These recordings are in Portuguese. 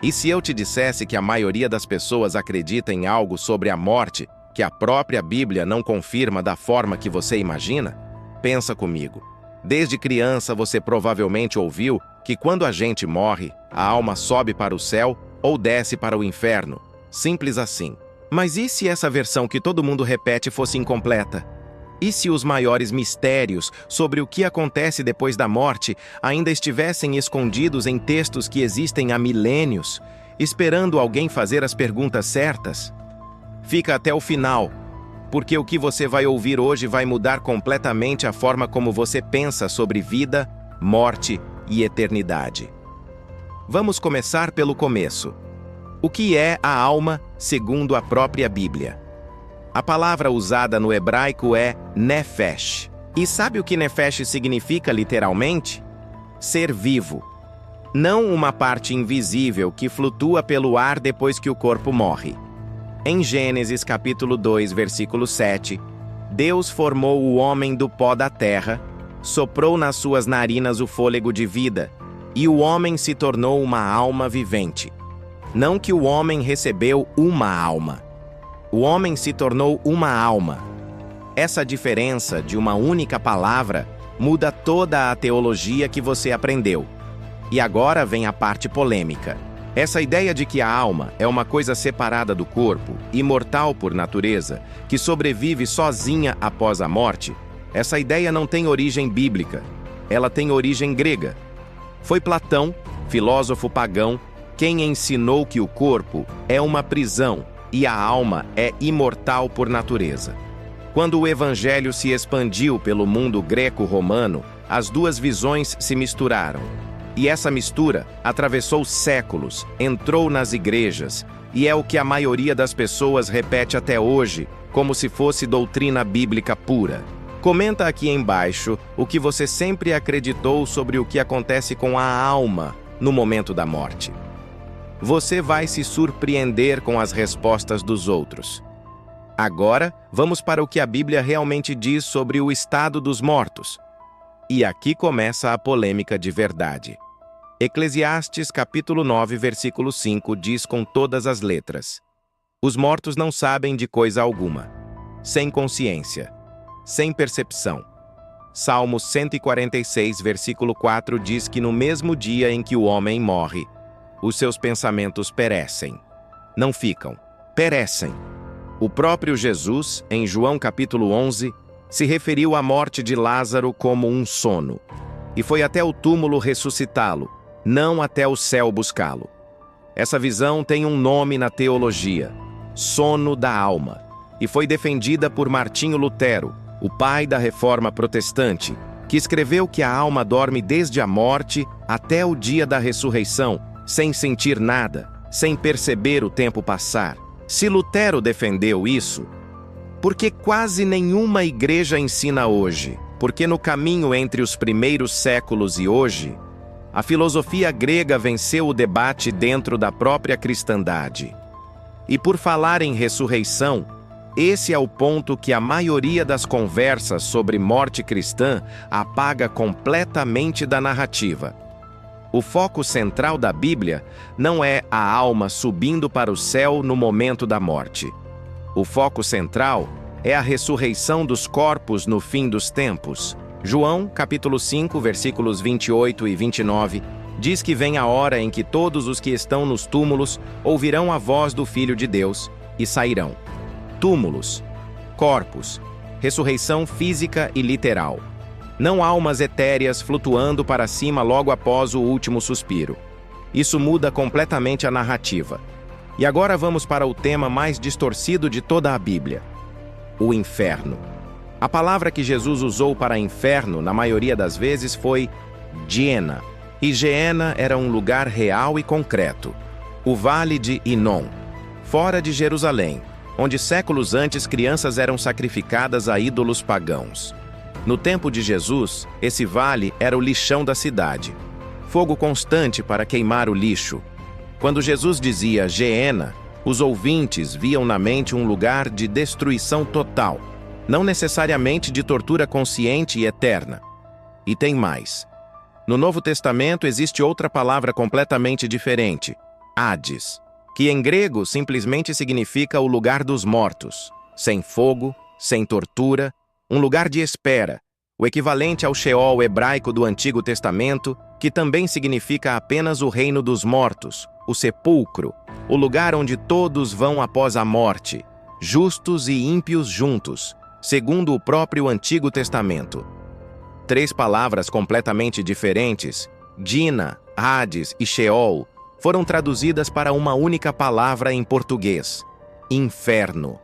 E se eu te dissesse que a maioria das pessoas acredita em algo sobre a morte que a própria Bíblia não confirma da forma que você imagina? Pensa comigo. Desde criança você provavelmente ouviu que quando a gente morre, a alma sobe para o céu ou desce para o inferno. Simples assim. Mas e se essa versão que todo mundo repete fosse incompleta? E se os maiores mistérios sobre o que acontece depois da morte ainda estivessem escondidos em textos que existem há milênios, esperando alguém fazer as perguntas certas? Fica até o final, porque o que você vai ouvir hoje vai mudar completamente a forma como você pensa sobre vida, morte e eternidade. Vamos começar pelo começo. O que é a alma, segundo a própria Bíblia? A palavra usada no hebraico é nefesh. E sabe o que nefesh significa literalmente? Ser vivo. Não uma parte invisível que flutua pelo ar depois que o corpo morre. Em Gênesis capítulo 2, versículo 7, Deus formou o homem do pó da terra, soprou nas suas narinas o fôlego de vida, e o homem se tornou uma alma vivente. Não que o homem recebeu uma alma. O homem se tornou uma alma. Essa diferença de uma única palavra muda toda a teologia que você aprendeu. E agora vem a parte polêmica. Essa ideia de que a alma é uma coisa separada do corpo, imortal por natureza, que sobrevive sozinha após a morte, essa ideia não tem origem bíblica. Ela tem origem grega. Foi Platão, filósofo pagão, quem ensinou que o corpo é uma prisão e a alma é imortal por natureza. Quando o evangelho se expandiu pelo mundo greco-romano, as duas visões se misturaram. E essa mistura atravessou séculos, entrou nas igrejas, e é o que a maioria das pessoas repete até hoje, como se fosse doutrina bíblica pura. Comenta aqui embaixo o que você sempre acreditou sobre o que acontece com a alma no momento da morte. Você vai se surpreender com as respostas dos outros. Agora, vamos para o que a Bíblia realmente diz sobre o estado dos mortos. E aqui começa a polêmica de verdade. Eclesiastes capítulo 9, versículo 5 diz com todas as letras: os mortos não sabem de coisa alguma, sem consciência, sem percepção. Salmo 146, versículo 4 diz que no mesmo dia em que o homem morre, os seus pensamentos perecem. Não ficam, perecem. O próprio Jesus, em João capítulo 11, se referiu à morte de Lázaro como um sono, e foi até o túmulo ressuscitá-lo, não até o céu buscá-lo. Essa visão tem um nome na teologia: sono da alma, e foi defendida por Martinho Lutero, o pai da Reforma Protestante, que escreveu que a alma dorme desde a morte até o dia da ressurreição, sem sentir nada, sem perceber o tempo passar. Se Lutero defendeu isso, por que quase nenhuma igreja ensina hoje? Porque no caminho entre os primeiros séculos e hoje, a filosofia grega venceu o debate dentro da própria cristandade. E por falar em ressurreição, esse é o ponto que a maioria das conversas sobre morte cristã apaga completamente da narrativa. O foco central da Bíblia não é a alma subindo para o céu no momento da morte. O foco central é a ressurreição dos corpos no fim dos tempos. João, capítulo 5, versículos 28 e 29, diz que vem a hora em que todos os que estão nos túmulos ouvirão a voz do Filho de Deus e sairão. Túmulos, corpos, ressurreição física e literal. Não almas etéreas flutuando para cima logo após o último suspiro. Isso muda completamente a narrativa. E agora vamos para o tema mais distorcido de toda a Bíblia: o inferno. A palavra que Jesus usou para inferno, na maioria das vezes, foi Geena. E Geena era um lugar real e concreto. O Vale de Inom, fora de Jerusalém, onde séculos antes crianças eram sacrificadas a ídolos pagãos. No tempo de Jesus, esse vale era o lixão da cidade. Fogo constante para queimar o lixo. Quando Jesus dizia Geena, os ouvintes viam na mente um lugar de destruição total, não necessariamente de tortura consciente e eterna. E tem mais. No Novo Testamento existe outra palavra completamente diferente: Hades, que em grego simplesmente significa o lugar dos mortos, sem fogo, sem tortura, um lugar de espera, o equivalente ao Sheol hebraico do Antigo Testamento, que também significa apenas o reino dos mortos, o sepulcro, o lugar onde todos vão após a morte, justos e ímpios juntos, segundo o próprio Antigo Testamento. 3 palavras completamente diferentes, Dina, Hades e Sheol, foram traduzidas para uma única palavra em português: inferno.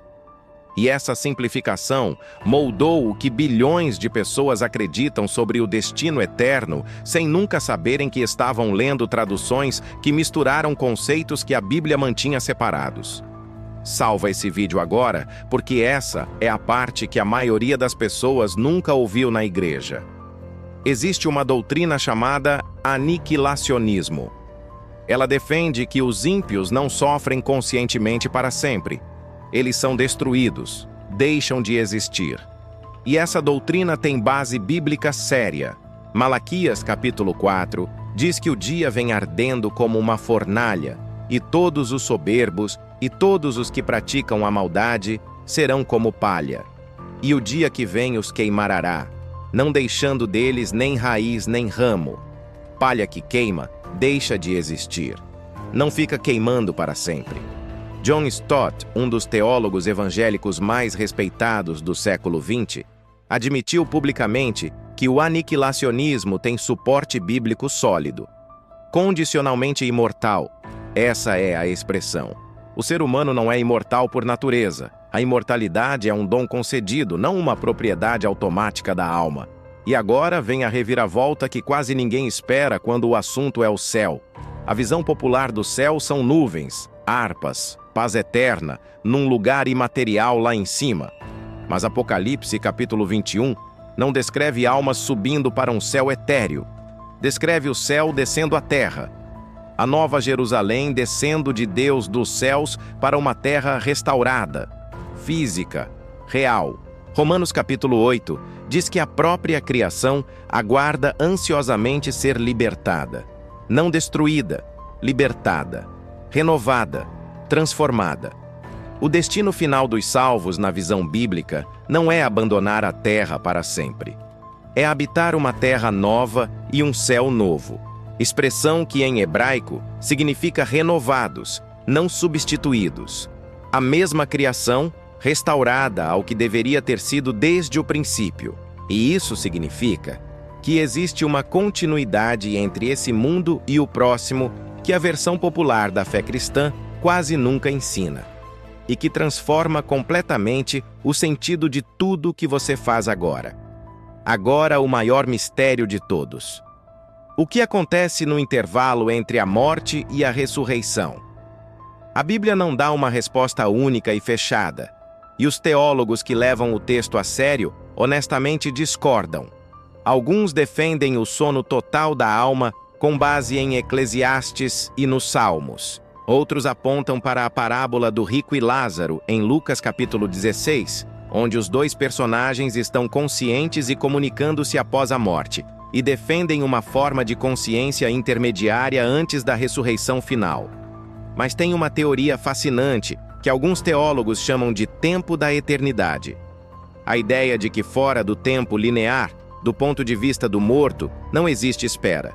E essa simplificação moldou o que bilhões de pessoas acreditam sobre o destino eterno, sem nunca saberem que estavam lendo traduções que misturaram conceitos que a Bíblia mantinha separados. Salva esse vídeo agora, porque essa é a parte que a maioria das pessoas nunca ouviu na igreja. Existe uma doutrina chamada aniquilacionismo. Ela defende que os ímpios não sofrem conscientemente para sempre. Eles são destruídos, deixam de existir. E essa doutrina tem base bíblica séria. Malaquias capítulo 4 diz que o dia vem ardendo como uma fornalha, e todos os soberbos e todos os que praticam a maldade serão como palha. E o dia que vem os queimará, não deixando deles nem raiz nem ramo. Palha que queima deixa de existir. Não fica queimando para sempre. John Stott, um dos teólogos evangélicos mais respeitados do século XX, admitiu publicamente que o aniquilacionismo tem suporte bíblico sólido. Condicionalmente imortal, essa é a expressão. O ser humano não é imortal por natureza. A imortalidade é um dom concedido, não uma propriedade automática da alma. E agora vem a reviravolta que quase ninguém espera quando o assunto é o céu. A visão popular do céu são nuvens, harpas, paz eterna, num lugar imaterial lá em cima. Mas Apocalipse capítulo 21 não descreve almas subindo para um céu etéreo. Descreve o céu descendo à terra. A nova Jerusalém descendo de Deus dos céus para uma terra restaurada, física, real. Romanos capítulo 8 diz que a própria criação aguarda ansiosamente ser libertada. Não destruída, libertada, renovada, transformada. O destino final dos salvos na visão bíblica não é abandonar a terra para sempre. É habitar uma terra nova e um céu novo. Expressão que em hebraico significa renovados, não substituídos. A mesma criação restaurada ao que deveria ter sido desde o princípio. E isso significa que existe uma continuidade entre esse mundo e o próximo que a versão popular da fé cristã quase nunca ensina, e que transforma completamente o sentido de tudo que você faz agora. Agora, o maior mistério de todos. O que acontece no intervalo entre a morte e a ressurreição? A Bíblia não dá uma resposta única e fechada, e os teólogos que levam o texto a sério honestamente discordam. Alguns defendem o sono total da alma com base em Eclesiastes e nos Salmos. Outros apontam para a parábola do rico e Lázaro, em Lucas capítulo 16, onde os 2 personagens estão conscientes e comunicando-se após a morte, e defendem uma forma de consciência intermediária antes da ressurreição final. Mas tem uma teoria fascinante que alguns teólogos chamam de tempo da eternidade. A ideia de que fora do tempo linear, do ponto de vista do morto, não existe espera.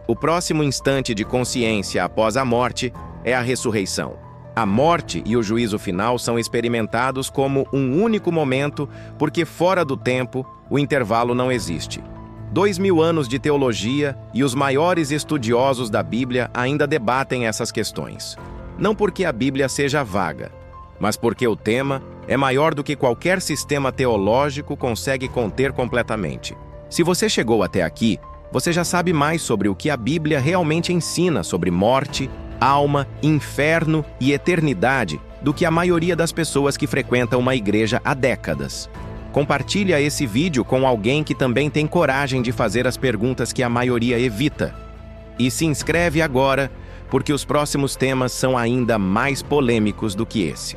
O próximo instante de consciência após a morte é a ressurreição. A morte e o juízo final são experimentados como um único momento, porque fora do tempo, o intervalo não existe. 2000 anos de teologia e os maiores estudiosos da Bíblia ainda debatem essas questões. Não porque a Bíblia seja vaga, mas porque o tema é maior do que qualquer sistema teológico consegue conter completamente. Se você chegou até aqui, você já sabe mais sobre o que a Bíblia realmente ensina sobre morte, alma, inferno e eternidade do que a maioria das pessoas que frequentam uma igreja há décadas. Compartilha esse vídeo com alguém que também tem coragem de fazer as perguntas que a maioria evita. E se inscreve agora, porque os próximos temas são ainda mais polêmicos do que esse.